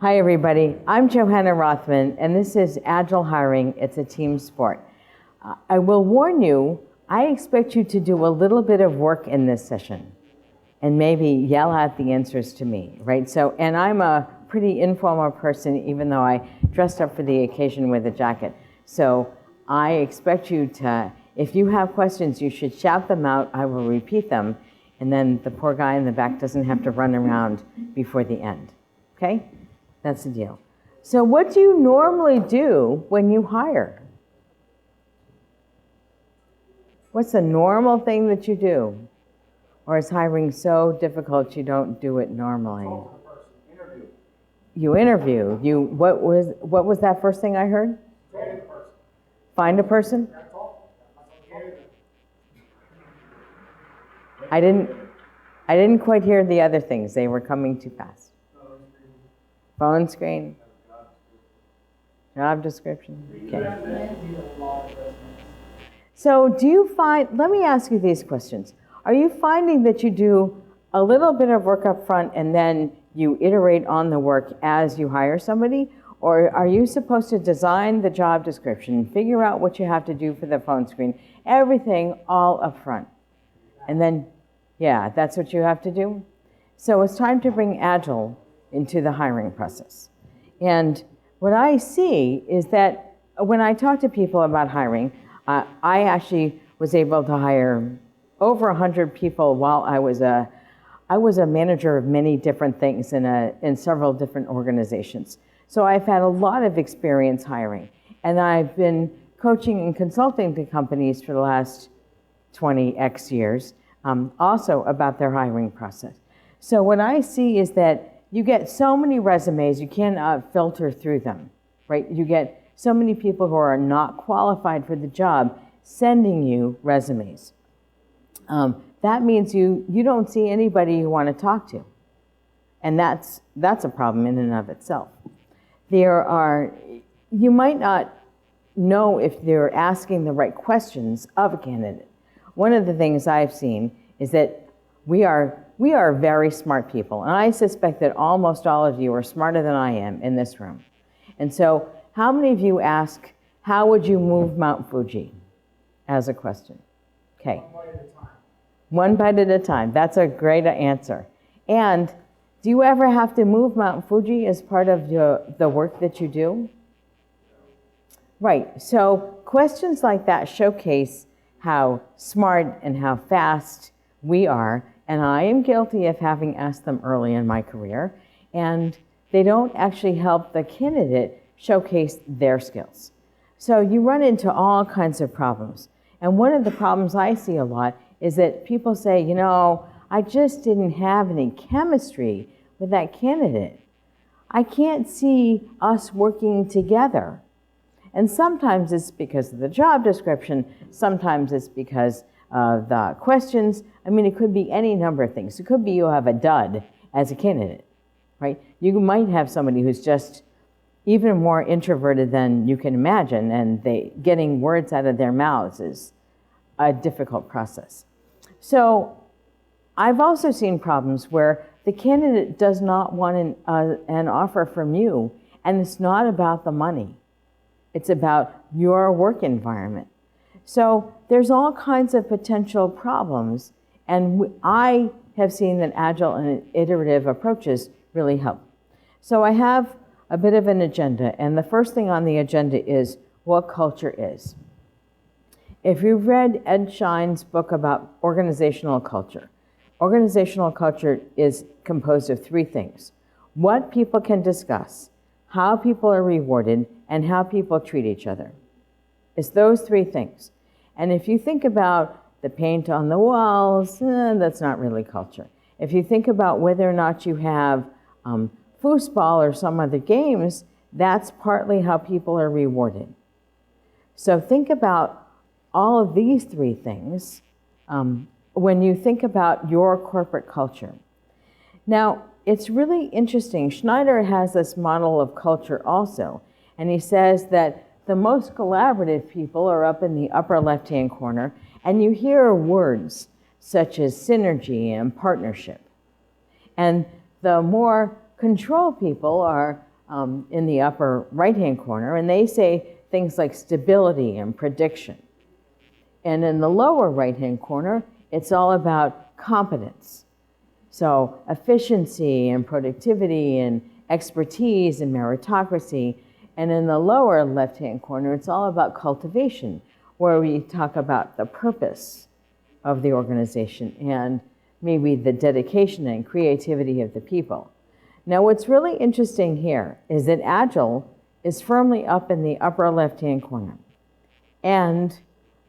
Hi, everybody. I'm Johanna Rothman, and this is Agile Hiring. It's a team sport. I will warn you, I expect you to do a little bit of work in this session and maybe yell out the answers to me, right? So, and I'm a pretty informal person, even though I dressed up for the occasion with a jacket. So I expect you to, if you have questions, you should shout them out. I will repeat them, and then the poor guy in the back doesn't have to run around before the end, okay? That's the deal. So what do you normally do when you hire? What's the normal thing that you do? Or is hiring so difficult you don't do it normally? Interview. You interview. What was that first thing I heard? Find a person? I didn't quite hear the other things. They were coming too fast. Phone screen. Job description. Okay. So do you find, let me ask you these questions. Are you finding that you do a little bit of work up front and then you iterate on the work as you hire somebody? Or are you supposed to design the job description, figure out what you have to do for the phone screen, everything all up front? And then, yeah, that's what you have to do? So it's time to bring Agile into the hiring process. And what I see is that when I talk to people about hiring, I actually was able to hire over 100 people while I was a manager of many different things in several different organizations. So I've had a lot of experience hiring, and I've been coaching and consulting to companies for the last 20x years, also about their hiring process. So what I see is that you get so many resumes, you can't filter through them, right? You get so many people who are not qualified for the job sending you resumes. That means you don't see anybody you want to talk to. And that's a problem in and of itself. You might not know if they're asking the right questions of a candidate. One of the things I've seen is that we are very smart people. And I suspect that almost all of you are smarter than I am in this room. And so how many of you ask, how would you move Mount Fuji as a question? Okay. One bite at a time. That's a great answer. And do you ever have to move Mount Fuji as part of the work that you do? Right. So questions like that showcase how smart and how fast we are. And I am guilty of having asked them early in my career. And they don't actually help the candidate showcase their skills. So you run into all kinds of problems. And one of the problems I see a lot is that people say, you know, I just didn't have any chemistry with that candidate. I can't see us working together. And sometimes it's because of the job description, sometimes it's because of the questions. I mean, it could be any number of things. It could be you have a dud as a candidate, right? You might have somebody who's just even more introverted than you can imagine, and getting words out of their mouths is a difficult process. So I've also seen problems where the candidate does not want an offer from you, and it's not about the money. It's about your work environment. So there's all kinds of potential problems, and I have seen that Agile and iterative approaches really help. So I have a bit of an agenda, and the first thing on the agenda is what culture is. If you've read Ed Schein's book about organizational culture is composed of three things: what people can discuss, how people are rewarded, and how people treat each other. It's those three things. And if you think about the paint on the walls, that's not really culture. If you think about whether or not you have foosball or some other games, that's partly how people are rewarded. So think about all of these three things when you think about your corporate culture. Now, it's really interesting. Schneider has this model of culture also, and he says that the most collaborative people are up in the upper left-hand corner, and you hear words such as synergy and partnership. And the more control people are in the upper right-hand corner, and they say things like stability and prediction. And in the lower right-hand corner, it's all about competence. So efficiency and productivity and expertise and meritocracy. And in the lower left-hand corner, it's all about cultivation, where we talk about the purpose of the organization and maybe the dedication and creativity of the people. Now, what's really interesting here is that Agile is firmly up in the upper left-hand corner. And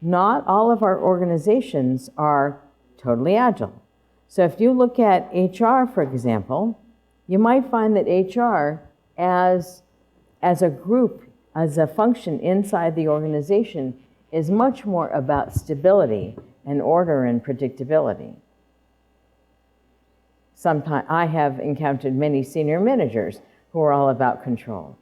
not all of our organizations are totally Agile. So if you look at HR, for example, you might find that HR as a group, as a function inside the organization, is much more about stability and order and predictability. Sometimes I have encountered many senior managers who are all about control.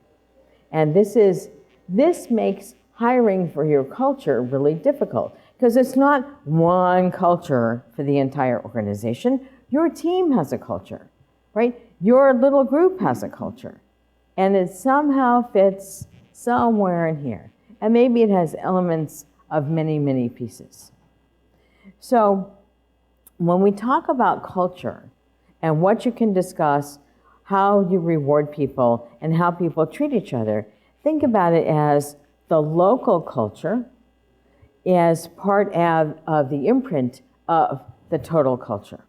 And this makes hiring for your culture really difficult, because it's not one culture for the entire organization. Your team has a culture, right? Your little group has a culture. And it somehow fits somewhere in here. And maybe it has elements of many, many pieces. So when we talk about culture and what you can discuss, how you reward people, and how people treat each other, think about it as the local culture as part of the imprint of the total culture,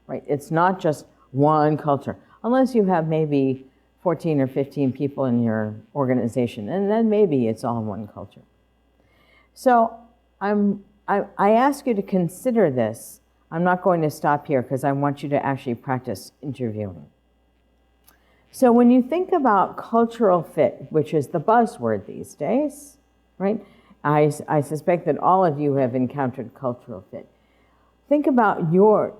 right? It's not just one culture, unless you have maybe 14 or 15 people in your organization, and then maybe it's all one culture. So I ask you to consider this. I'm not going to stop here because I want you to actually practice interviewing. So when you think about cultural fit, which is the buzzword these days, right? I suspect that all of you have encountered cultural fit. Think about your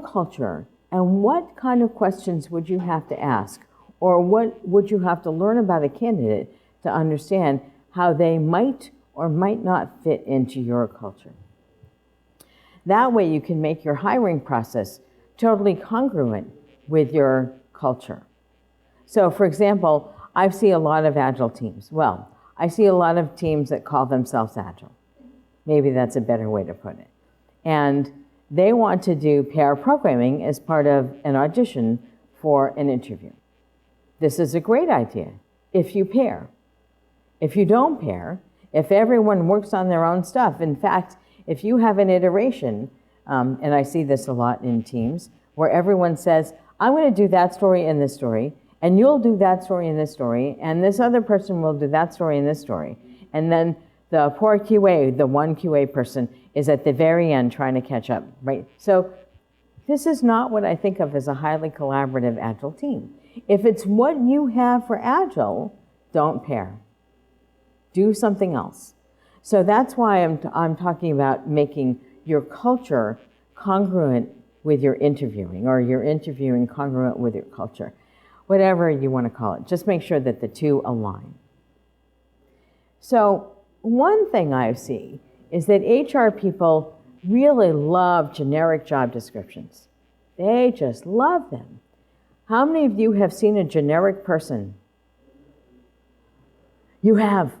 culture and what kind of questions would you have to ask, or what would you have to learn about a candidate to understand how they might or might not fit into your culture. That way you can make your hiring process totally congruent with your culture. So for example, I see a lot of Agile teams. Well, I see a lot of teams that call themselves Agile. Maybe that's a better way to put it. And they want to do pair programming as part of an audition for an interview. This is a great idea if you pair. If you don't pair, if everyone works on their own stuff, in fact, if you have an iteration, and I see this a lot in teams, where everyone says, I'm going to do that story and this story, and you'll do that story and this story, and this other person will do that story and this story. And then the poor QA, the one QA person, is at the very end trying to catch up, right? So this is not what I think of as a highly collaborative Agile team. If it's what you have for Agile, don't pair. Do something else. So that's why I'm talking about making your culture congruent with your interviewing, or your interviewing congruent with your culture. Whatever you want to call it. Just make sure that the two align. So one thing I see is that HR people really love generic job descriptions. They just love them. How many of you have seen a generic person? You have.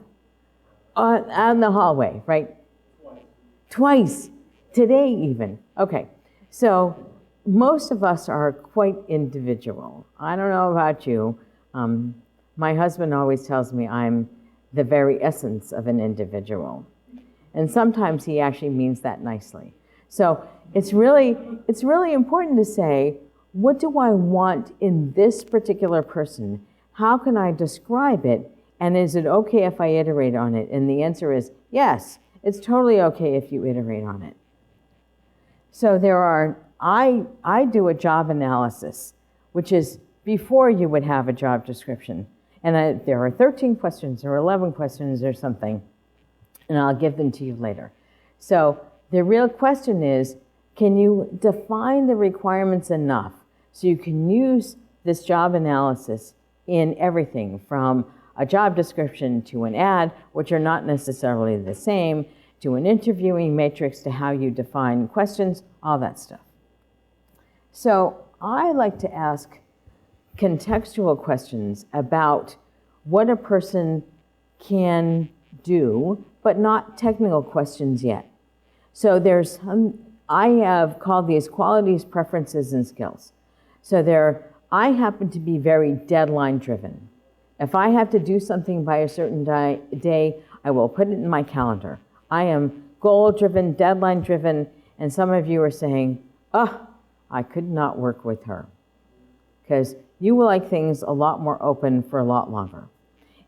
Out in the hallway, right? Twice. Today even. Okay. So most of us are quite individual. I don't know about you. My husband always tells me I'm the very essence of an individual. And sometimes he actually means that nicely. So it's really important to say, what do I want in this particular person? How can I describe it? And is it okay if I iterate on it? And the answer is yes, it's totally okay if you iterate on it. So I do a job analysis, which is before you would have a job description. And there are 13 questions or 11 questions or something, and I'll give them to you later. So the real question is, can you define the requirements enough so you can use this job analysis in everything from a job description to an ad, which are not necessarily the same, to an interviewing matrix, to how you define questions, all that stuff. So I like to ask, contextual questions about what a person can do, but not technical questions yet. So I have called these qualities, preferences, and skills. So I happen to be very deadline driven. If I have to do something by a certain day, I will put it in my calendar. I am goal driven, deadline driven, and some of you are saying, oh, I could not work with her. Because you will like things a lot more open for a lot longer.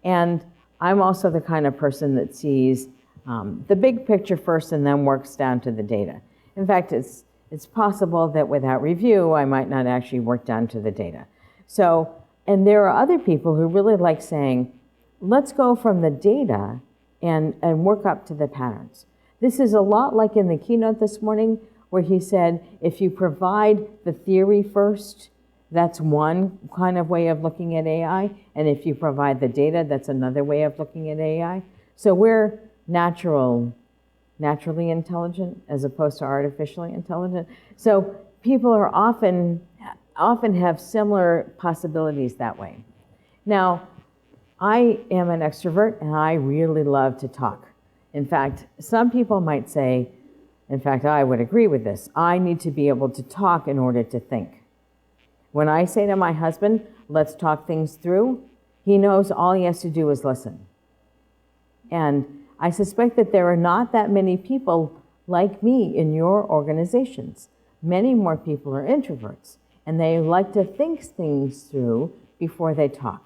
And I'm also the kind of person that sees the big picture first and then works down to the data. In fact, it's possible that without review, I might not actually work down to the data. So, and there are other people who really like saying, let's go from the data and work up to the patterns. This is a lot like in the keynote this morning, where he said, if you provide the theory first, that's one kind of way of looking at AI. And if you provide the data, that's another way of looking at AI. So we're naturally intelligent as opposed to artificially intelligent. So people are often have similar possibilities that way. Now, I am an extrovert and I really love to talk. In fact, some people might say, in fact, I would agree with this, I need to be able to talk in order to think. When I say to my husband, let's talk things through, he knows all he has to do is listen. And I suspect that there are not that many people like me in your organizations. Many more people are introverts, and they like to think things through before they talk.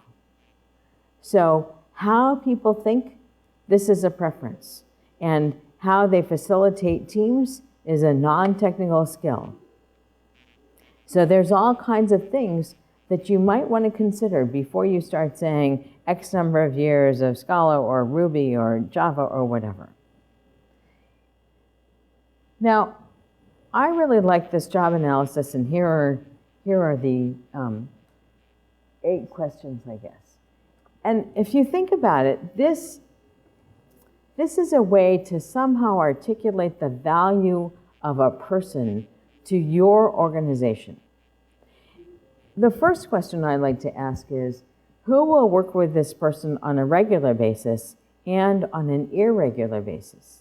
So how people think, this is a preference. And how they facilitate teams is a non-technical skill. So there's all kinds of things that you might want to consider before you start saying X number of years of Scala or Ruby or Java or whatever. Now, I really like this job analysis, and here are the 8 questions, I guess. And if you think about it, this is a way to somehow articulate the value of a person to your organization. The first question I'd like to ask is, who will work with this person on a regular basis and on an irregular basis?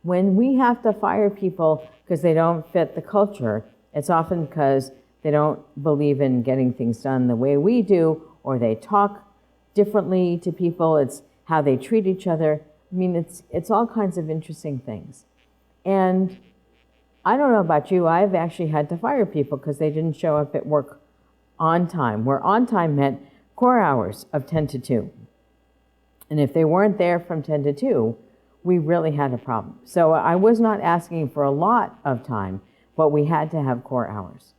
When we have to fire people because they don't fit the culture, it's often because they don't believe in getting things done the way we do, or they talk differently to people. It's how they treat each other. I mean, it's all kinds of interesting things. And I don't know about you, I've actually had to fire people because they didn't show up at work on time, where on time meant core hours of 10 to 2. And if they weren't there from 10 to 2, we really had a problem. So I was not asking for a lot of time, but we had to have core hours.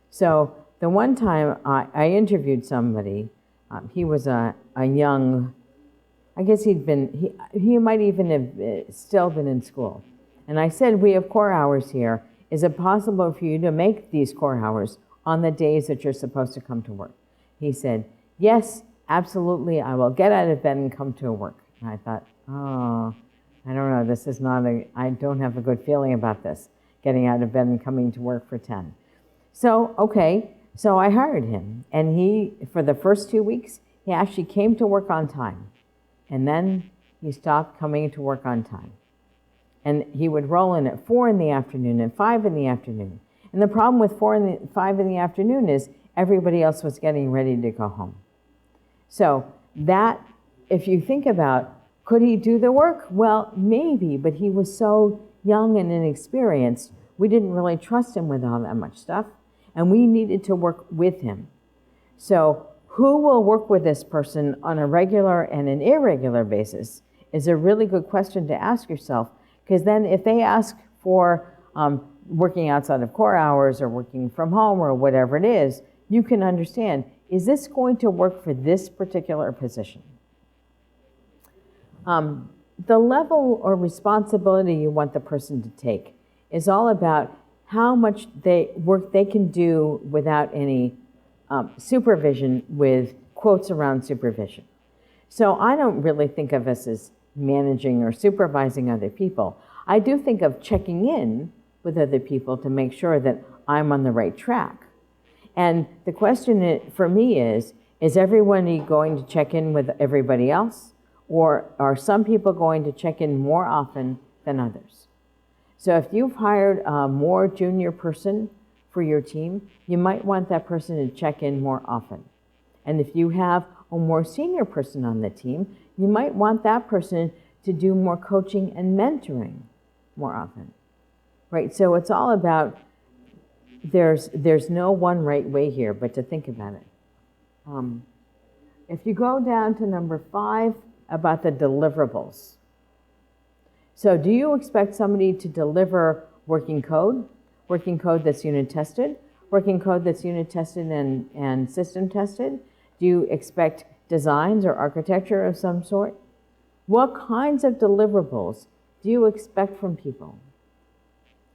So the one time I interviewed somebody, he was a young, I guess he might even have still been in school. And I said, we have core hours here. Is it possible for you to make these core hours on the days that you're supposed to come to work? He said, yes, absolutely. I will get out of bed and come to work. And I thought, oh, I don't know. I don't have a good feeling about this, getting out of bed and coming to work for 10. So, okay. So I hired him. And for the first 2 weeks, he actually came to work on time. And then he stopped coming to work on time. And he would roll in at 4 in the afternoon and 5 in the afternoon. And the problem with 4 and 5 in the afternoon is everybody else was getting ready to go home. So that, if you think about, could he do the work? Well, maybe, but he was so young and inexperienced, we didn't really trust him with all that much stuff, and we needed to work with him. So who will work with this person on a regular and an irregular basis is a really good question to ask yourself, because then if they ask for working outside of core hours or working from home or whatever it is, you can understand, is this going to work for this particular position? The level or responsibility you want the person to take is all about how much work they can do without any supervision, with quotes around supervision. So I don't really think of us as managing or supervising other people. I do think of checking in with other people to make sure that I'm on the right track. And the question for me is everybody going to check in with everybody else? Or are some people going to check in more often than others? So if you've hired a more junior person for your team, you might want that person to check in more often. And if you have a more senior person on the team, you might want that person to do more coaching and mentoring more often, right? So it's all about, there's no one right way here, but to think about it. If you go down to number 5, about the deliverables. So do you expect somebody to deliver working code that's unit tested, working code that's unit tested and system tested? Do you expect designs or architecture of some sort? What kinds of deliverables do you expect from people?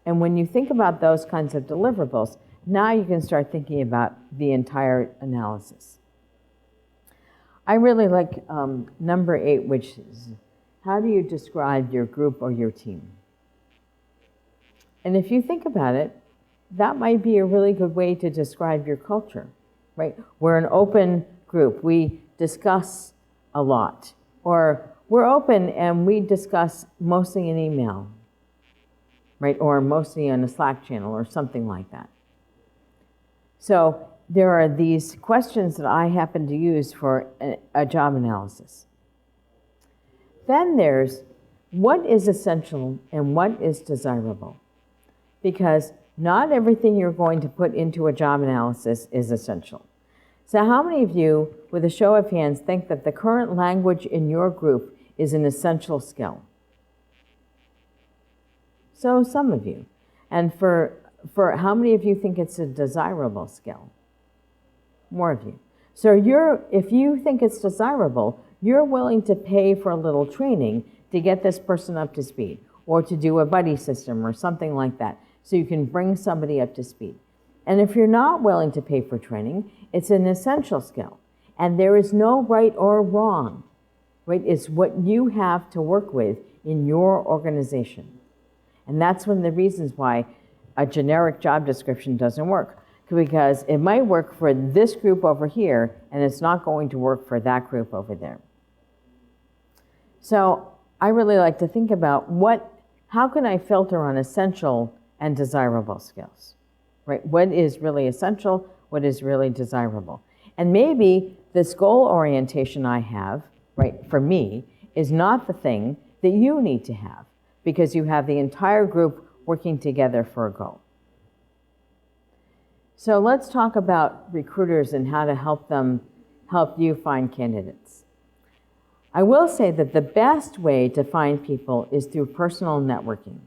And when you think about those kinds of deliverables, now you can start thinking about the entire analysis. I really like number 8, which is, how do you describe your group or your team? And if you think about it, that might be a really good way to describe your culture, right? We're an open group. We discuss a lot. Or we're open and we discuss mostly in email, right? Or mostly on a Slack channel or something like that. So there are these questions that I happen to use for a job analysis. Then there's what is essential and what is desirable. Because not everything you're going to put into a job analysis is essential. So how many of you, with a show of hands, think that the current language in your group is an essential skill? So some of you. And for how many of you think it's a desirable skill? More of you. So if you think it's desirable, you're willing to pay for a little training to get this person up to speed, or to do a buddy system or something like that, so you can bring somebody up to speed. And if you're not willing to pay for training, it's an essential skill. And there is no right or wrong, right? It's what you have to work with in your organization. And that's one of the reasons why a generic job description doesn't work, because it might work for this group over here, and it's not going to work for that group over there. So I really like to think about how can I filter on essential and desirable skills, right? What is really essential? What is really desirable? And maybe this goal orientation I have, right, for me, is not the thing that you need to have, because you have the entire group working together for a goal. So let's talk about recruiters and how to help you find candidates. I will say that the best way to find people is through personal networking.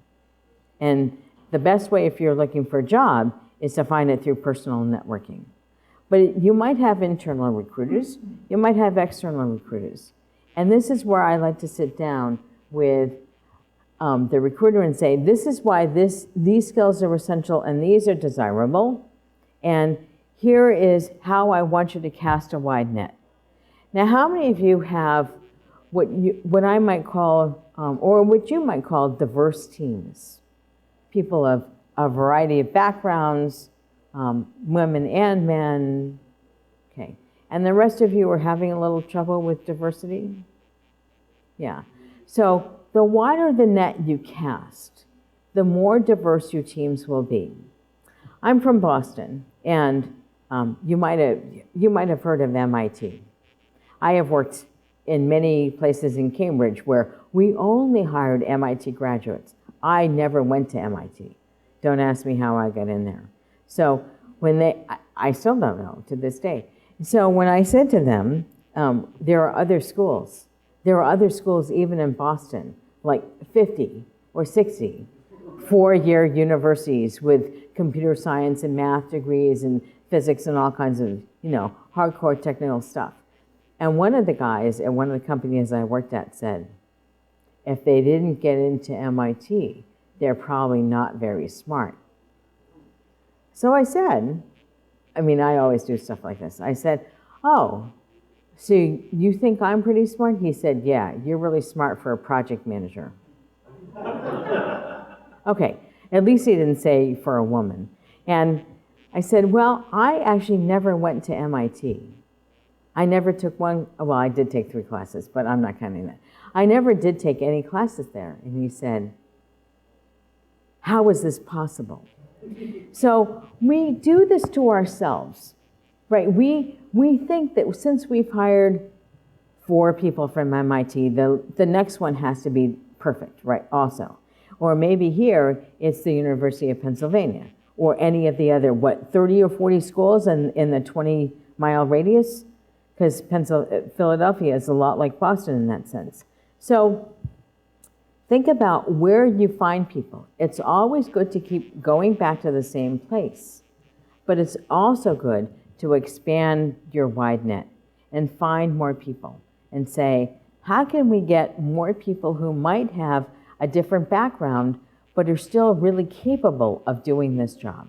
And the best way, if you're looking for a job, is to find it through personal networking. But you might have internal recruiters, you might have external recruiters. And this is where I like to sit down with the recruiter and say, this is why these skills are essential and these are desirable. And here is how I want you to cast a wide net. Now, how many of you have what I might call, or what you might call, diverse teams? People of a variety of backgrounds, women and men. Okay. And the rest of you are having a little trouble with diversity? Yeah. So the wider the net you cast, the more diverse your teams will be. I'm from Boston, and you might have heard of MIT. I have worked in many places in Cambridge where we only hired MIT graduates. I never went to MIT. Don't ask me how I got in there. So I still don't know to this day. So when I said to them, there are other schools. There are other schools even in Boston, like 50 or 60 four-year universities with computer science and math degrees and physics and all kinds of, hardcore technical stuff. And one of the guys at one of the companies I worked at said, if they didn't get into MIT, they're probably not very smart. So I said, I always do stuff like this. I said, oh, so you think I'm pretty smart? He said, yeah, you're really smart for a project manager. Okay, at least he didn't say for a woman. And I said, well, I actually never went to MIT. I never took one, well, I did take 3 classes, but I'm not counting that. I never did take any classes there. And he said, how is this possible? So we do this to ourselves, right? We think that since we've hired 4 people from MIT, the next one has to be perfect, right, also. Or maybe here, it's the University of Pennsylvania, or any of the other, 30 or 40 schools in the 20-mile radius? Because Philadelphia is a lot like Boston in that sense. So think about where you find people. It's always good to keep going back to the same place, but it's also good to expand your wide net and find more people and say, how can we get more people who might have a different background but are still really capable of doing this job?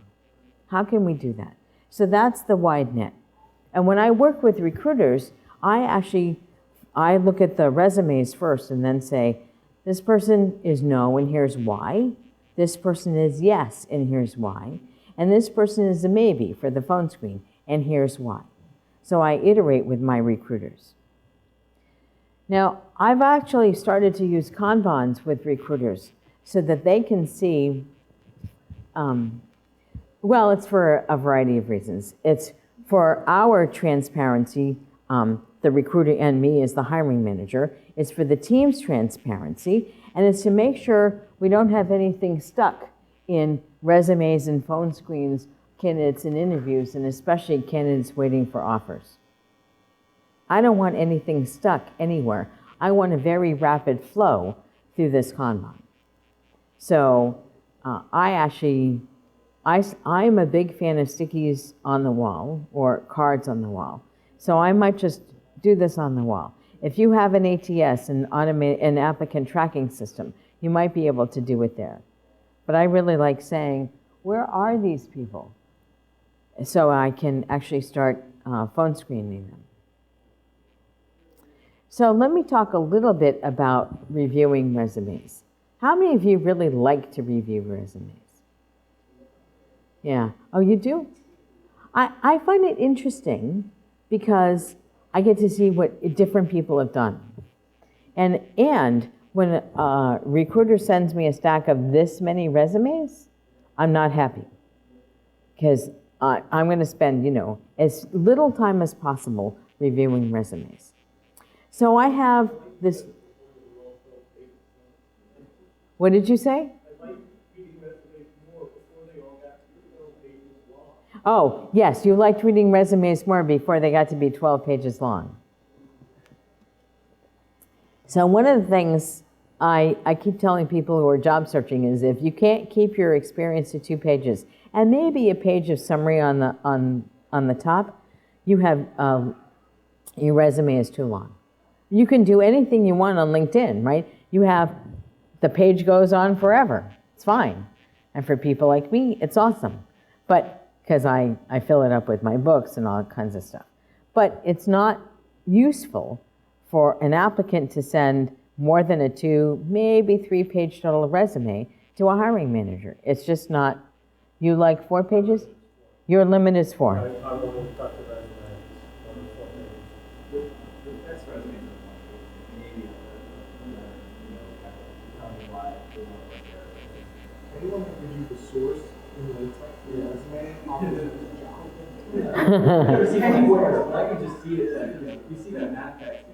How can we do that? So that's the wide net. And when I work with recruiters, I look at the resumes first and then say, this person is no, and here's why. This person is yes, and here's why. And this person is a maybe for the phone screen, and here's why. So I iterate with my recruiters. Now, I've actually started to use kanbans with recruiters so that they can see, well, it's for a variety of reasons. It's for our transparency, the recruiter and me as the hiring manager. It's for the team's transparency, and it's to make sure we don't have anything stuck in resumes and phone screens, candidates and interviews, and especially candidates waiting for offers. I don't want anything stuck anywhere. I want a very rapid flow through this Kanban. So I'm a big fan of stickies on the wall or cards on the wall. So I might just do this on the wall. If you have an ATS, an applicant tracking system, you might be able to do it there. But I really like saying, where are these people? So I can actually start phone screening them. So let me talk a little bit about reviewing resumes. How many of you really like to review resumes? Yeah. Oh, you do? I find it interesting because I get to see what different people have done. And when a recruiter sends me a stack of this many resumes, I'm not happy. Because I'm going to spend, as little time as possible reviewing resumes. So I have this. What did you say? Oh, yes, you liked reading resumes more before they got to be 12 pages long. So one of the things I keep telling people who are job searching is if you can't keep your experience to 2 pages and maybe a page of summary on the top, your resume is too long. You can do anything you want on LinkedIn, right? The page goes on forever. It's fine. And for people like me, it's awesome. But because I fill it up with my books and all kinds of stuff. But it's not useful for an applicant to send more than a 2, maybe 3-page total resume to a hiring manager. It's just not. You like 4 pages? Your limit is 4. I will cut the resume on 4 pages. The best resume is maybe tell me why they want to work there. Anyone that gives you the source in latex for your resume, I've never seen it anywhere, but I can just see it. You see that math text.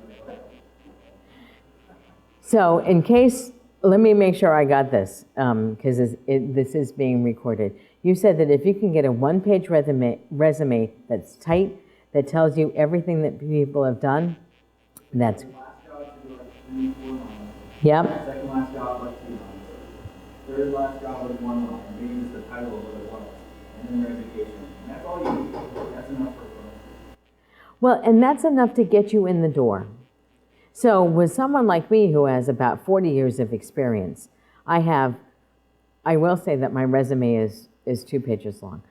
So in case, let me make sure I got this, because this is being recorded. You said that if you can get a 1-page resume that's tight, that tells you everything that people have done, that's... The last job should be like 3, 4 lines. Yep. Second last job like 2 lines. Third last job like 1 line. Maybe just the title of what it was. And then your education. And that's all you need. That's enough for us. Well, and that's enough to get you in the door. So with someone like me who has about 40 years of experience, I will say that my resume is 2 pages long.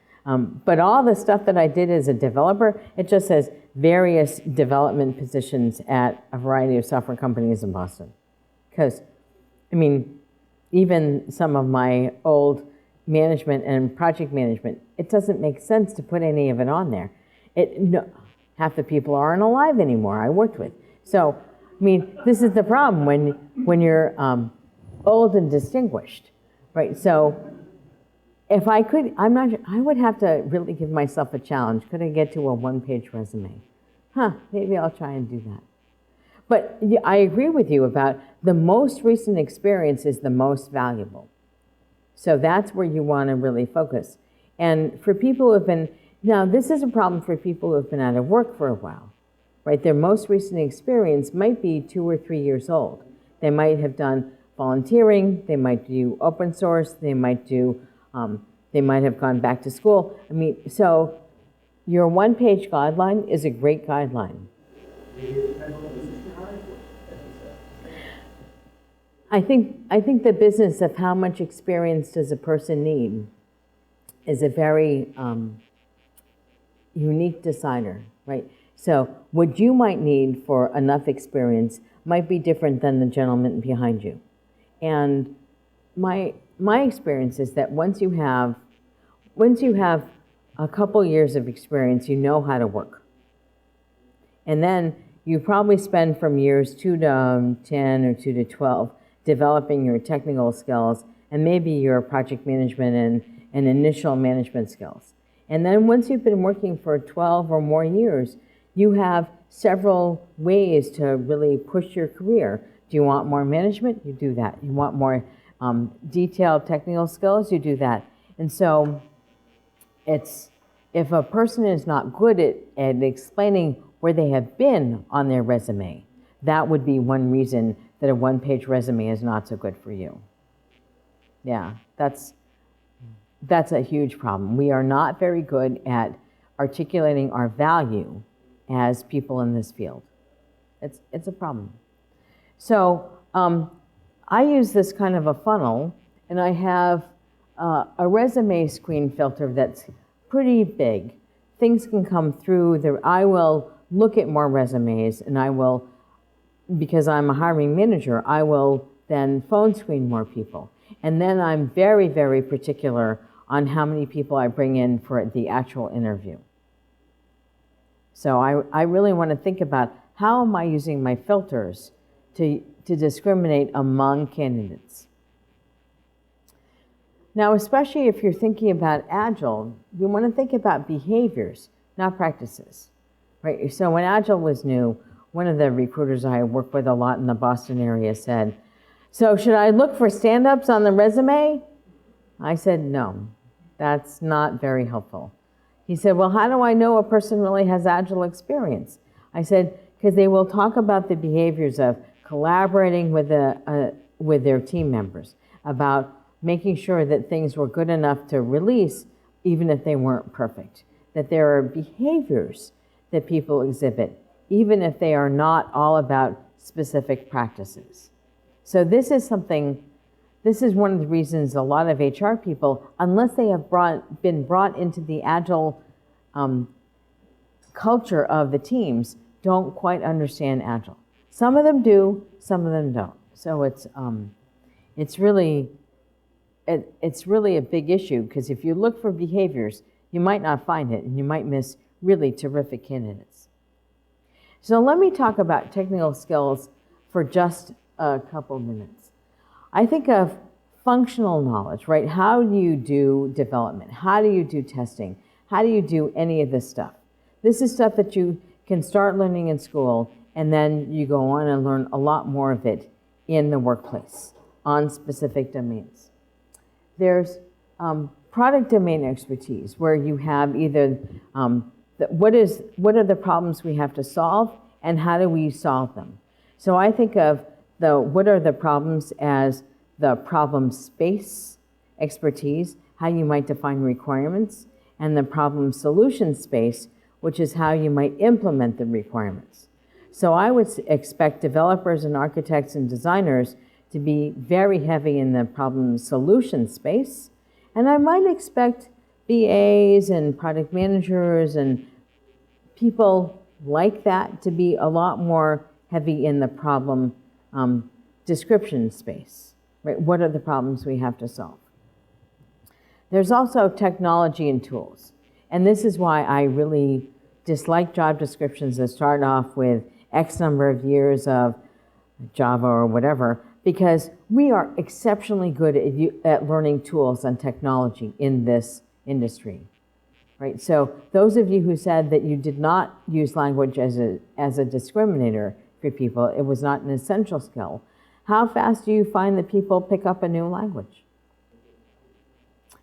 But all the stuff that I did as a developer, it just says various development positions at a variety of software companies in Boston. Because, even some of my old management and project management, it doesn't make sense to put any of it on there. No, half the people aren't alive anymore I worked with. So, I mean, this is the problem when you're old and distinguished, right? So, if I could, I would have to really give myself a challenge. Could I get to a one-page resume? Maybe I'll try and do that. But I agree with you about the most recent experience is the most valuable. So that's where you want to really focus. And for people who have been, now this is a problem for people who have been out of work for a while, right? Their most recent experience might be 2 or 3 years old. They might have done volunteering, they might do open source, they might have gone back to school. I mean, so your one-page guideline is a great guideline. I think the business of how much experience does a person need is a very unique decider, right? So what you might need for enough experience might be different than the gentleman behind you. And my experience is that once you have a couple years of experience, you know how to work. And then you probably spend from years 2 to 10 or 2 to 12 developing your technical skills and maybe your project management and initial management skills. And then once you've been working for 12 or more years, you have several ways to really push your career. Do you want more management? You do that. You want more detailed technical skills? You do that. And so if a person is not good at explaining where they have been on their resume, that would be one reason that a one-page resume is not so good for you. Yeah, that's a huge problem. We are not very good at articulating our value as people in this field. It's a problem. So I use this kind of a funnel, and I have a resume screen filter that's pretty big. Things can come through there. I will look at more resumes, and I will, because I'm a hiring manager, I will then phone screen more people. And then I'm very, very particular on how many people I bring in for the actual interview. So I really want to think about how am I using my filters to discriminate among candidates. Now, especially if you're thinking about Agile, you want to think about behaviors, not practices, right? So when Agile was new, one of the recruiters I work with a lot in the Boston area said, "So should I look for stand-ups on the resume?" I said, "No, that's not very helpful." He said, "Well, how do I know a person really has Agile experience?" I said, "Because they will talk about the behaviors of collaborating with their team members, about making sure that things were good enough to release, even if they weren't perfect. That there are behaviors that people exhibit, even if they are not all about specific practices." So this is one of the reasons a lot of HR people, unless they have been brought into the Agile culture of the teams, don't quite understand Agile. Some of them do, some of them don't. So it's really a big issue, because if you look for behaviors, you might not find it, and you might miss really terrific candidates. So let me talk about technical skills for just a couple minutes. I think of functional knowledge, right? How do you do development? How do you do testing? How do you do any of this stuff? This is stuff that you can start learning in school, and then you go on and learn a lot more of it in the workplace on specific domains. There's product domain expertise, where you have either what are the problems we have to solve, and how do we solve them? So I think of what are the problems as the problem space expertise, how you might define requirements, and the problem solution space, which is how you might implement the requirements. So I would expect developers and architects and designers to be very heavy in the problem solution space, and I might expect BAs and product managers and people like that to be a lot more heavy in the problem description space, right? What are the problems we have to solve? There's also technology and tools. And this is why I really dislike job descriptions that start off with X number of years of Java or whatever, because we are exceptionally good at learning tools and technology in this industry, right? So those of you who said that you did not use language as a discriminator for people, it was not an essential skill, how fast do you find that people pick up a new language?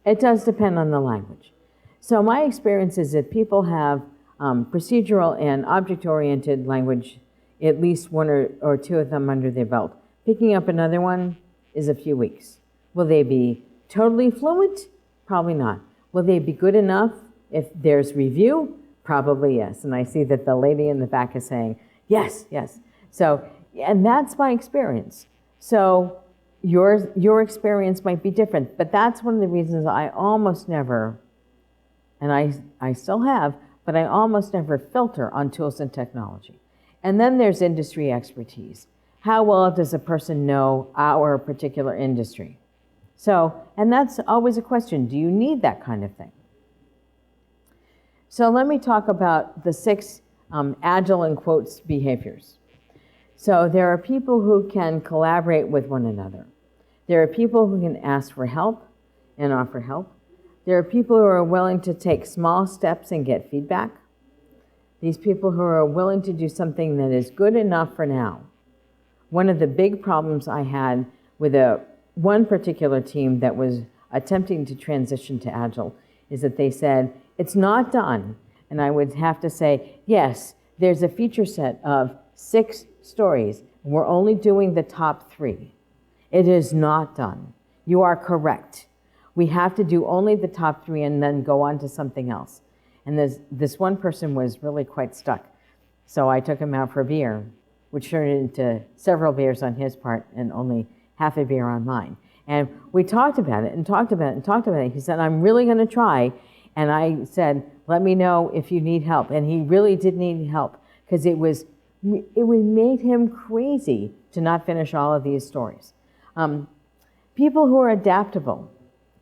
It does depend on the language. So my experience is that people have procedural and object-oriented language, at least one or two of them under their belt. Picking up another one is a few weeks. Will they be totally fluent? Probably not. Will they be good enough if there's review? Probably yes. And I see that the lady in the back is saying, yes, yes. So, and that's my experience. So your experience might be different, but that's one of the reasons I almost never, and I still have, but I almost never filter on tools and technology. And then there's industry expertise. How well does a person know our particular industry? So, and that's always a question. Do you need that kind of thing? So let me talk about the 6 Agile in quotes behaviors. So there are people who can collaborate with one another. There are people who can ask for help and offer help. There are people who are willing to take small steps and get feedback. These people who are willing to do something that is good enough for now. One of the big problems I had with one particular team that was attempting to transition to Agile is that they said, it's not done. And I would have to say, yes, there's a feature set of 6 stories. And we're only doing the top 3. It is not done. You are correct. We have to do only the top 3 and then go on to something else. And this one person was really quite stuck. So I took him out for a beer, which turned into several beers on his part and only half a beer on mine. And we talked about it and talked about it and talked about it. He said, I'm really going to try. And I said, let me know if you need help. And he really did need help because it made him crazy to not finish all of these stories. People who are adaptable.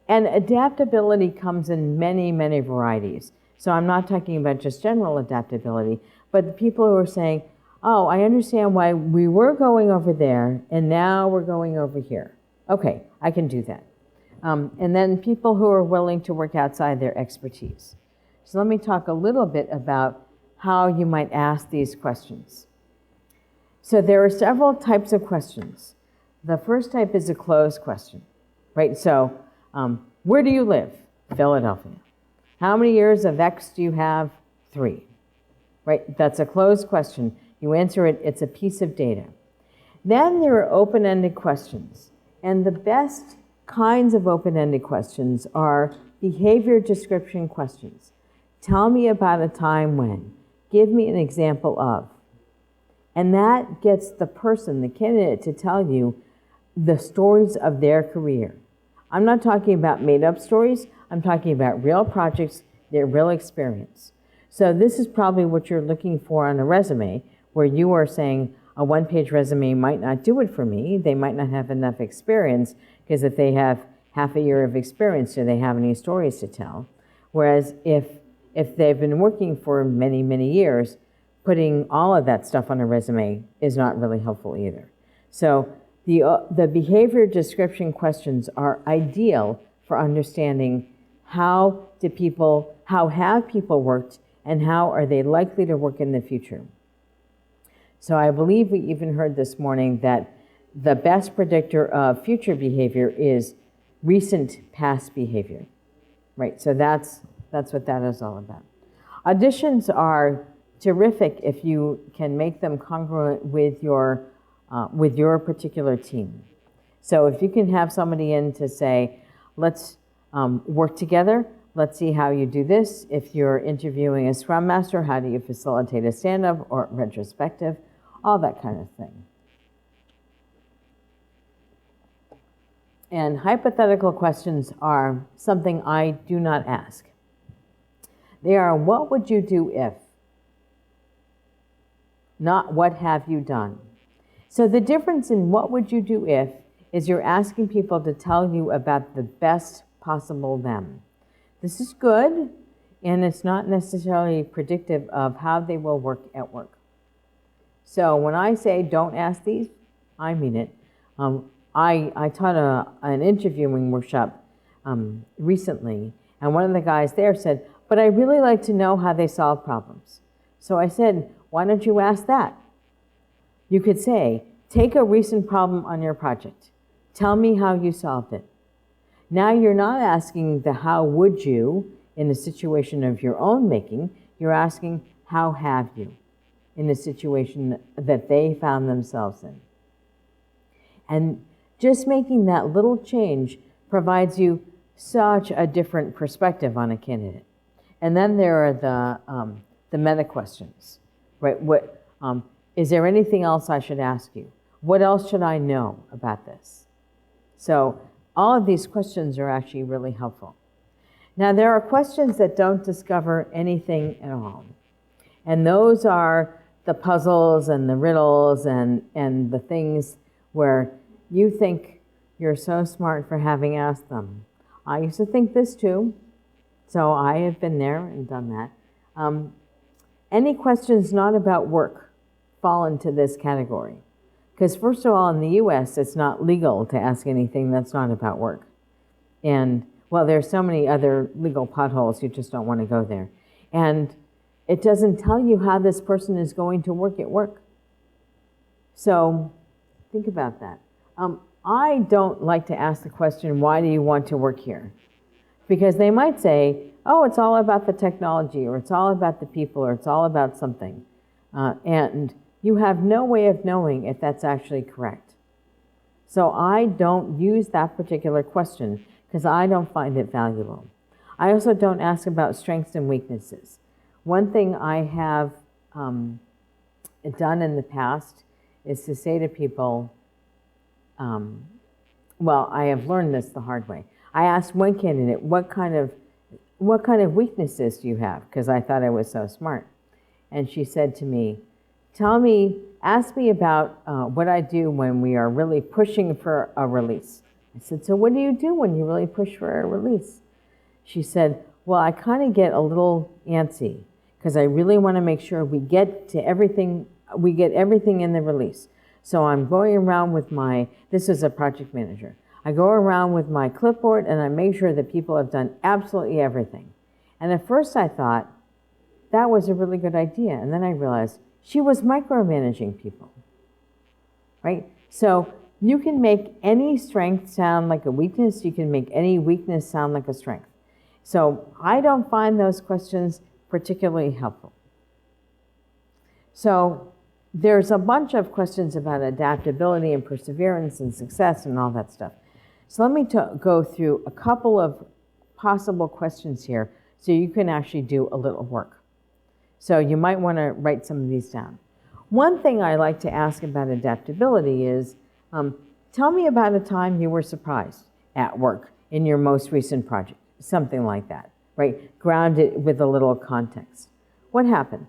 And adaptability comes in many, many varieties. So I'm not talking about just general adaptability, but the people who are saying, oh, I understand why we were going over there and now we're going over here. Okay, I can do that. And then people who are willing to work outside their expertise. So let me talk a little bit about how you might ask these questions. So there are several types of questions. The first type is a closed question, right? So where do you live? Philadelphia. How many years of X do you have? 3, right? That's a closed question. You answer it, it's a piece of data. Then there are open-ended questions. And the best kinds of open-ended questions are behavior description questions. Tell me about a time when. Give me an example of. And that gets the person, the candidate, to tell you the stories of their career. I'm not talking about made-up stories. I'm talking about real projects, their real experience. So this is probably what you're looking for on a resume, where you are saying a one-page resume might not do it for me. They might not have enough experience, because if they have half a year of experience, do they have any stories to tell? Whereas if they've been working for many, many years, putting all of that stuff on a resume is not really helpful either. So the behavior description questions are ideal for understanding how have people worked and how are they likely to work in the future. So I believe we even heard this morning that the best predictor of future behavior is recent past behavior, right? So that's what that is all about. Auditions are terrific if you can make them congruent with your particular team. So if you can have somebody in to say, let's work together, let's see how you do this. If you're interviewing a Scrum Master, how do you facilitate a stand-up or retrospective? All that kind of thing. And hypothetical questions are something I do not ask. They are, what would you do if? Not what have you done? So the difference in what would you do if is you're asking people to tell you about the best possible them. This is good, and it's not necessarily predictive of how they will work at work. So when I say don't ask these, I mean it. I taught an interviewing workshop recently, and one of the guys there said, but I really like to know how they solve problems. So I said, why don't you ask that? You could say, take a recent problem on your project. Tell me how you solved it. Now you're not asking the how would you in a situation of your own making, you're asking how have you in a situation that they found themselves in. And just making that little change provides you such a different perspective on a candidate. And then there are the meta questions, right? Is there anything else I should ask you? What else should I know about this? So all of these questions are actually really helpful. Now there are questions that don't discover anything at all. And those are the puzzles and the riddles and the things where you think you're so smart for having asked them. I used to think this too, so I have been there and done that. Any questions not about work fall into this category. Because first of all, in the US, it's not legal to ask anything that's not about work. And well, there's so many other legal potholes, you just don't want to go there. And it doesn't tell you how this person is going to work at work. So think about that. I don't like to ask the question, why do you want to work here? Because they might say, oh, it's all about the technology, or it's all about the people, or it's all about something. And you have no way of knowing if that's actually correct. So I don't use that particular question because I don't find it valuable. I also don't ask about strengths and weaknesses. One thing I have done in the past is to say to people, well, I have learned this the hard way. I asked one candidate, what kind of weaknesses do you have? Because I thought I was so smart. And she said to me, ask me about what I do when we are really pushing for a release. I said, so what do you do when you really push for a release? She said, well, I kind of get a little antsy because I really want to make sure we get everything in the release. So I'm going around with this is a project manager. I go around with my clipboard and I make sure that people have done absolutely everything. And at first I thought that was a really good idea. And then I realized she was micromanaging people, right? So you can make any strength sound like a weakness. You can make any weakness sound like a strength. So I don't find those questions particularly helpful. So there's a bunch of questions about adaptability and perseverance and success and all that stuff. So let me go through a couple of possible questions here so you can actually do a little work. So you might want to write some of these down. One thing I like to ask about adaptability is, tell me about a time you were surprised at work in your most recent project, something like that, right? Ground it with a little context. What happened?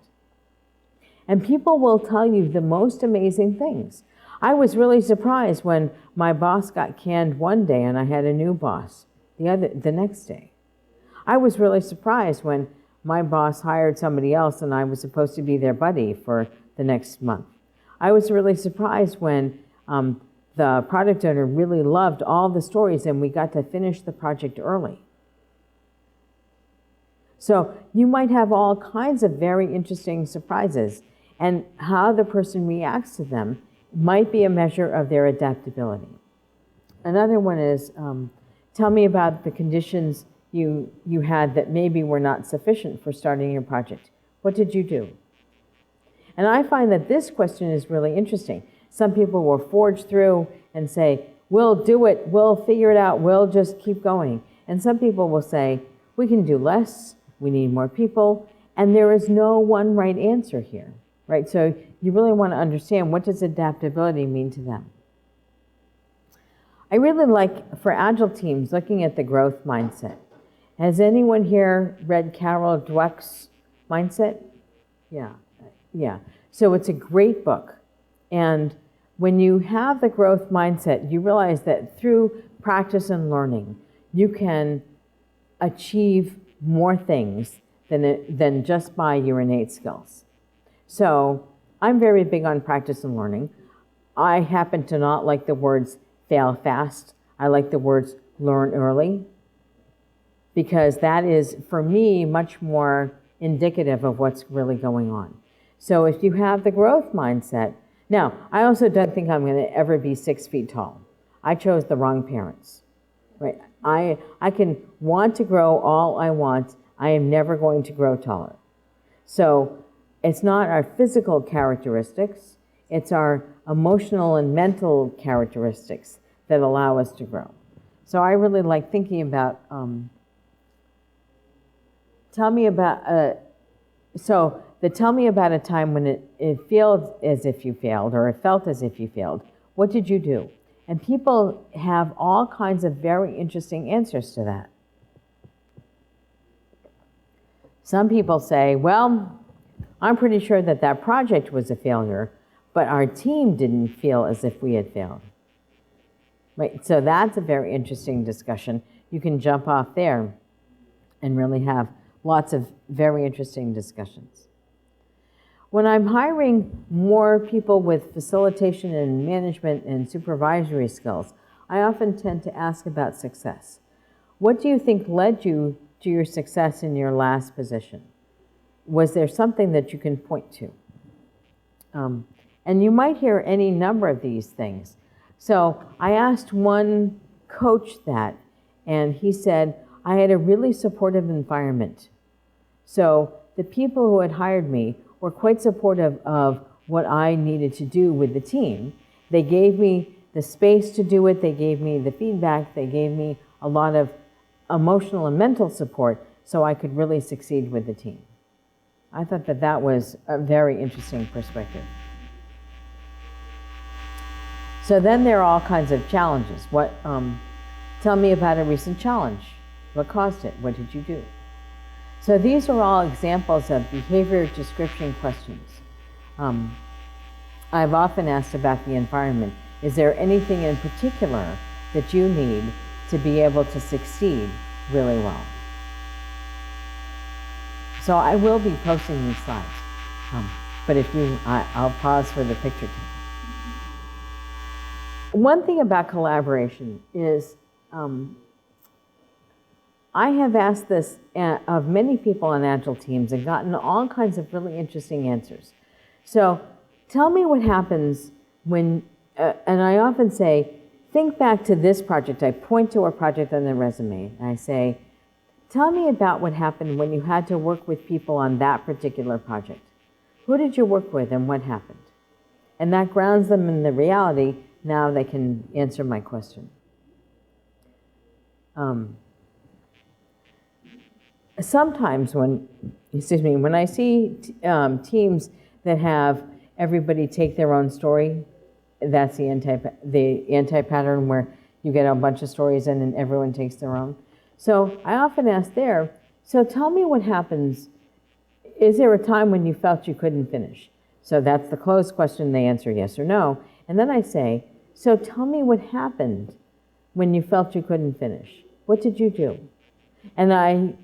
And people will tell you the most amazing things. I was really surprised when my boss got canned one day and I had a new boss the next day. I was really surprised when my boss hired somebody else and I was supposed to be their buddy for the next month. I was really surprised when the product owner really loved all the stories and we got to finish the project early. So you might have all kinds of very interesting surprises, and how the person reacts to them might be a measure of their adaptability. Another one is, tell me about the conditions you had that maybe were not sufficient for starting your project. What did you do? And I find that this question is really interesting. Some people will forge through and say, we'll do it, we'll figure it out, we'll just keep going. And some people will say, we can do less, we need more people, and there is no one right answer here, right? So you really want to understand, what does adaptability mean to them? I really like, for Agile teams, looking at the growth mindset. Has anyone here read Carol Dweck's Mindset? Yeah. So it's a great book. And when you have the growth mindset, you realize that through practice and learning, you can achieve more things than just by your innate skills. So I'm very big on practice and learning. I happen to not like the words fail fast. I like the words learn early, because that is, for me, much more indicative of what's really going on. So if you have the growth mindset, now, I also don't think I'm going to ever be 6 feet tall. I chose the wrong parents, right? I can want to grow all I want. I am never going to grow taller. So it's not our physical characteristics, it's our emotional and mental characteristics that allow us to grow. So I really like thinking about, tell me about a time when it feels as if you failed, or it felt as if you failed. What did you do? And people have all kinds of very interesting answers to that. Some people say, well, I'm pretty sure that project was a failure, but our team didn't feel as if we had failed. Right? So that's a very interesting discussion. You can jump off there and really have lots of very interesting discussions. When I'm hiring more people with facilitation and management and supervisory skills, I often tend to ask about success. What do you think led you to your success in your last position? Was there something that you can point to? And you might hear any number of these things. So I asked one coach that, and he said, I had a really supportive environment. So the people who had hired me were quite supportive of what I needed to do with the team. They gave me the space to do it. They gave me the feedback. They gave me a lot of emotional and mental support so I could really succeed with the team. I thought that was a very interesting perspective. So then there are all kinds of challenges. Tell me about a recent challenge. What caused it? What did you do? So these are all examples of behavior description questions. I've often asked about the environment. Is there anything in particular that you need to be able to succeed really well? So I will be posting these slides, but I'll pause for the picture taking. One thing about collaboration is, I have asked this of many people on Agile teams and gotten all kinds of really interesting answers. So tell me what happens when, and I often say, think back to this project. I point to a project on the resume, and I say, tell me about what happened when you had to work with people on that particular project. Who did you work with and what happened? And that grounds them in the reality. Now they can answer my question. Sometimes when I see teams that have everybody take their own story, that's the anti-pattern where you get a bunch of stories in and everyone takes their own. So I often ask there, so tell me what happens. Is there a time when you felt you couldn't finish? So that's the closed question. They answer yes or no. And then I say, so tell me what happened when you felt you couldn't finish. What did you do? And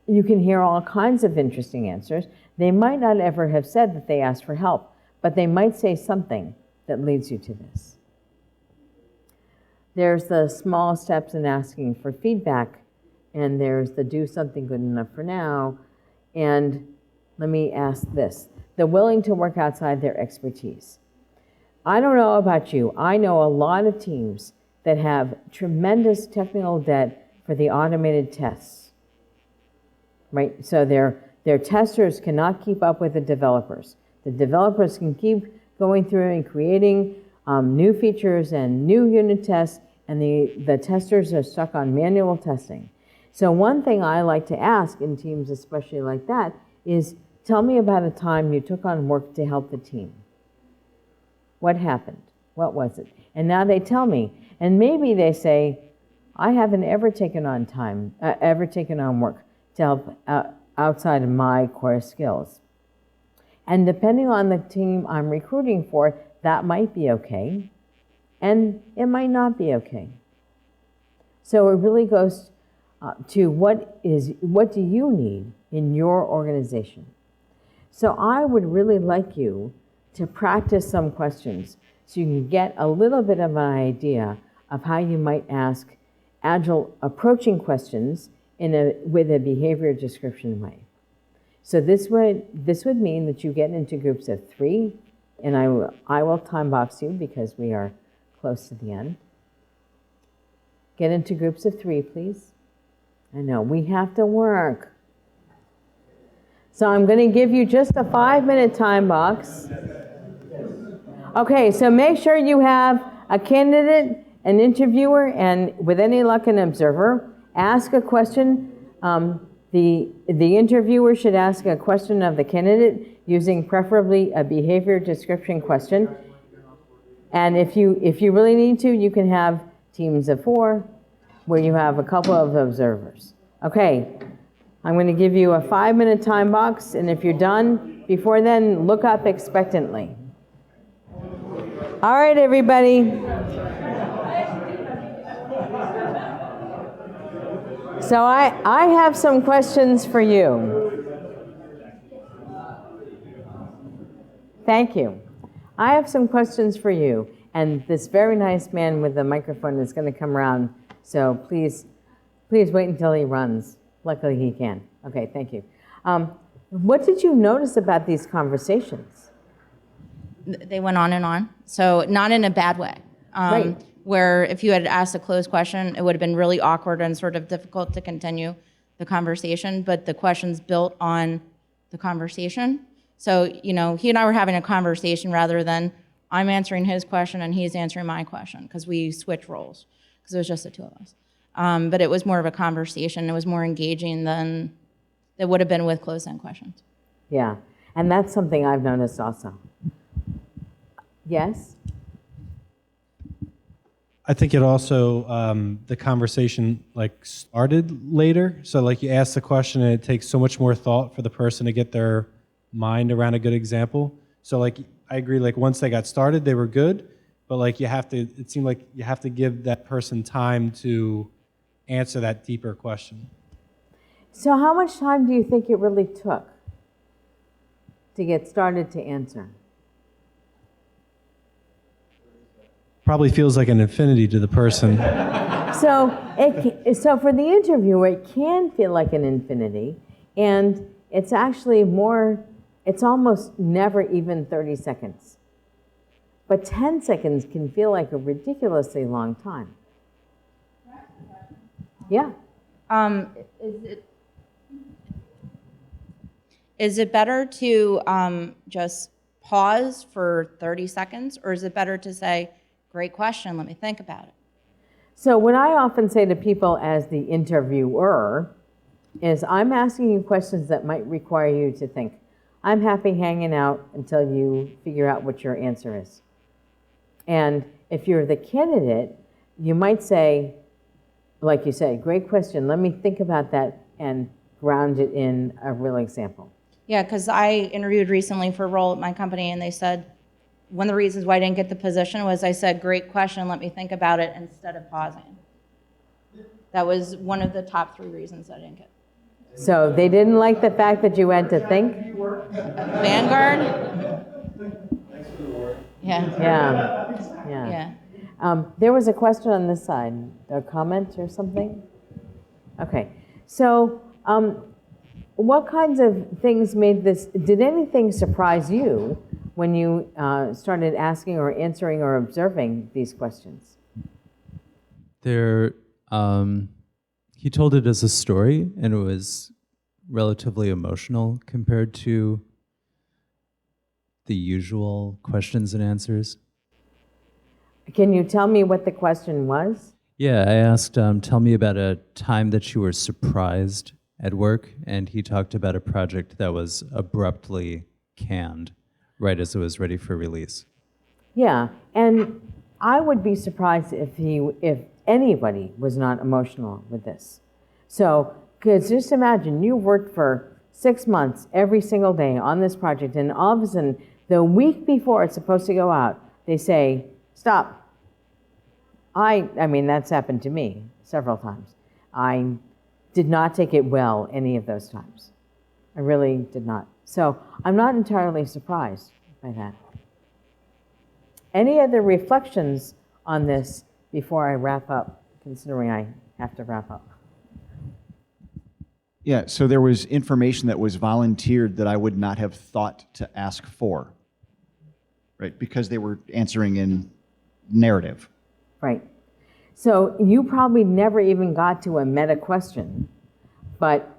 you can hear all kinds of interesting answers. They might not ever have said that they asked for help, but they might say something that leads you to this. There's the small steps in asking for feedback, and there's the do something good enough for now. And let me ask this, the willing to work outside their expertise. I don't know about you. I know a lot of teams that have tremendous technical debt for the automated tests, right? So their testers cannot keep up with the developers. The developers can keep going through and creating new features and new unit tests, and the testers are stuck on manual testing. So one thing I like to ask in teams, especially like that, is tell me about a time you took on work to help the team. What happened? What was it? And now they tell me, and maybe they say, I haven't ever taken on work to help outside of my core skills. And depending on the team I'm recruiting for, that might be okay, and it might not be okay. So it really goes to what do you need in your organization. So I would really like you to practice some questions so you can get a little bit of an idea of how you might ask Agile approaching questions with a behavior description way. So this would mean that you get into groups of 3, and I will time box you because we are close to the end. Get into groups of 3, please. I know, we have to work. So I'm going to give you just a 5-minute time box. Okay, so make sure you have a candidate, an interviewer, and with any luck, an observer. Ask a question. The interviewer should ask a question of the candidate using preferably a behavior description question. And if you really need to, you can have teams of 4 where you have a couple of observers. Okay, I'm going to give you a 5-minute time box, and if you're done before then, look up expectantly. All right, everybody. So I have some questions for you. Thank you. I have some questions for you, and this very nice man with the microphone is going to come around, so please wait until he runs. Luckily he can. Okay, thank you. What did you notice about these conversations? They went on and on, so not in a bad way. Right. Where if you had asked a closed question, it would have been really awkward and sort of difficult to continue the conversation, but the questions built on the conversation. So, he and I were having a conversation rather than I'm answering his question and he's answering my question, because we switch roles, because it was just the 2 of us. But it was more of a conversation. It was more engaging than it would have been with closed-end questions. Yeah, and that's something I've noticed also. Yes? I think it also, the conversation started later. So you ask the question and it takes so much more thought for the person to get their mind around a good example. So I agree, once they got started, they were good, but it seemed like you have to give that person time to answer that deeper question. So how much time do you think it really took to get started to answer? Probably feels like an infinity to the person. So for the interviewer, it can feel like an infinity, and it's actually it's almost never even 30 seconds. But 10 seconds can feel like a ridiculously long time. Yeah. Is it better to just pause for 30 seconds, or is it better to say, great question, let me think about it? So what I often say to people as the interviewer is, I'm asking you questions that might require you to think. I'm happy hanging out until you figure out what your answer is. And if you're the candidate, you might say, like you say, great question, let me think about that and ground it in a real example. Yeah, because I interviewed recently for a role at my company, and they said one of the reasons why I didn't get the position was I said, great question, let me think about it, instead of pausing. That was one of the top 3 reasons I didn't get. So they didn't like the fact that you had to think? Vanguard? Yeah. There was a question on this side, a comment or something? Okay, so what kinds of things did anything surprise you when you started asking or answering or observing these questions? He told it as a story, and it was relatively emotional compared to the usual questions and answers. Can you tell me what the question was? Yeah, I asked, tell me about a time that you were surprised at work, and he talked about a project that was abruptly canned right as it was ready for release. Yeah, and I would be surprised if anybody was not emotional with this. So, because just imagine you worked for 6 months every single day on this project, and all of a sudden, the week before it's supposed to go out, they say, stop. I mean, that's happened to me several times. did not take it well any of those times. I really did not. So I'm not entirely surprised by that. Any other reflections on this before I wrap up, considering I have to wrap up? Yeah, so there was information that was volunteered that I would not have thought to ask for, right? Because they were answering in narrative. Right. So you probably never even got to a meta question, but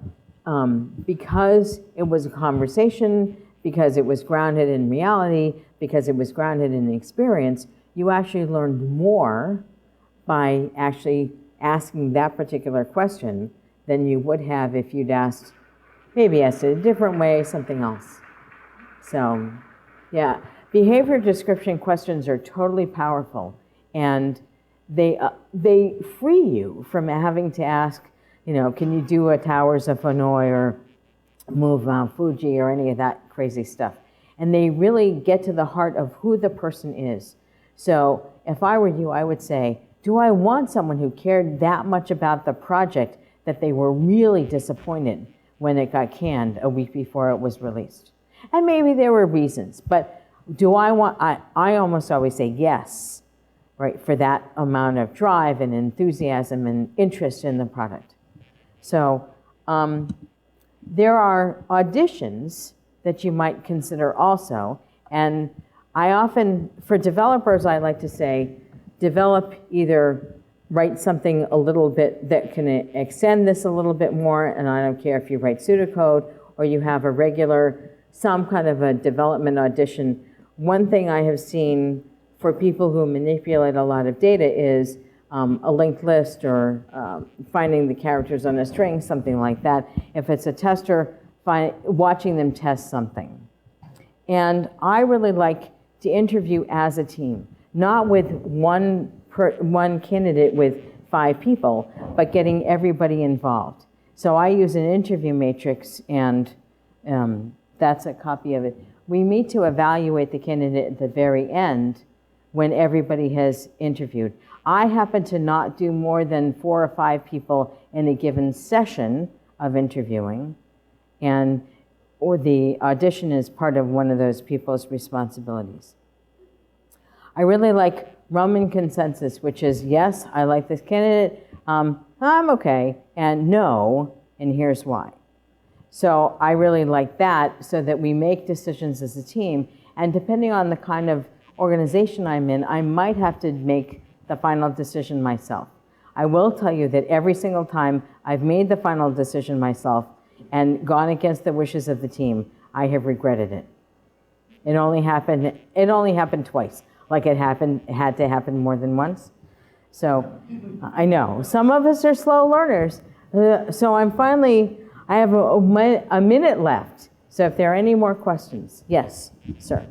because it was a conversation, because it was grounded in reality, because it was grounded in experience, you actually learned more by actually asking that particular question than you would have if you'd maybe asked it a different way, something else. So, yeah, behavior description questions are totally powerful, and they free you from having to ask, can you do a Towers of Hanoi or move Mount Fuji or any of that crazy stuff. And they really get to the heart of who the person is. So if I were you, I would say, do I want someone who cared that much about the project that they were really disappointed when it got canned a week before it was released? And maybe there were reasons, but do I want, I almost always say yes, right, for that amount of drive and enthusiasm and interest in the product. So there are auditions that you might consider also. And I often, for developers, I like to say, write something a little bit that can extend this a little bit more, and I don't care if you write pseudocode or you have some kind of a development audition. One thing I have seen for people who manipulate a lot of data is a linked list or finding the characters on a string, something like that. If it's a tester, watching them test something. And I really like to interview as a team, not with one candidate with 5 people, but getting everybody involved. So I use an interview matrix, and that's a copy of it. We meet to evaluate the candidate at the very end when everybody has interviewed. I happen to not do more than 4 or 5 people in a given session of interviewing, or the audition is part of one of those people's responsibilities. I really like Roman consensus, which is yes, I like this candidate, I'm okay, and no, and here's why. So I really like that, so that we make decisions as a team, and depending on the kind of organization I'm in, I might have to make the final decision myself. I will tell you that every single time I've made the final decision myself and gone against the wishes of the team, I have regretted it. It only happened twice. Like it had to happen more than once. So I know some of us are slow learners. So I have a minute left. So if there are any more questions, yes, sir.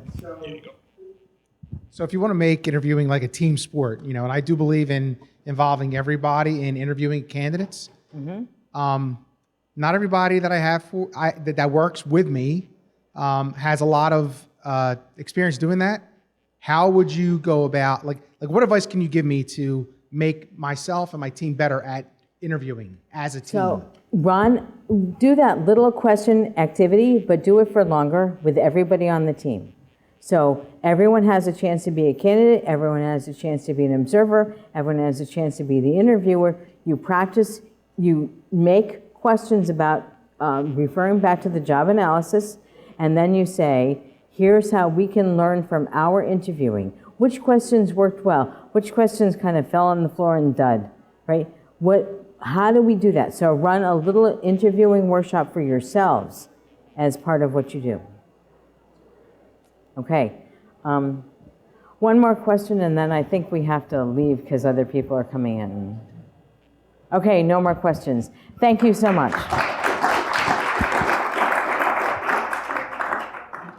So if you want to make interviewing like a team sport, and I do believe in involving everybody in interviewing candidates. Mm-hmm. Not everybody that I have that works with me has a lot of experience doing that. How would you go about, like what advice can you give me to make myself and my team better at interviewing as a team? So do that little question activity, but do it for longer with everybody on the team. So everyone has a chance to be a candidate, everyone has a chance to be an observer, everyone has a chance to be the interviewer. You practice, you make questions about referring back to the job analysis, and then you say, here's how we can learn from our interviewing. Which questions worked well? Which questions kind of fell on the floor and dud, right? How do we do that? So run a little interviewing workshop for yourselves as part of what you do. Okay. One more question, and then I think we have to leave because other people are coming in. Okay, no more questions. Thank you so much.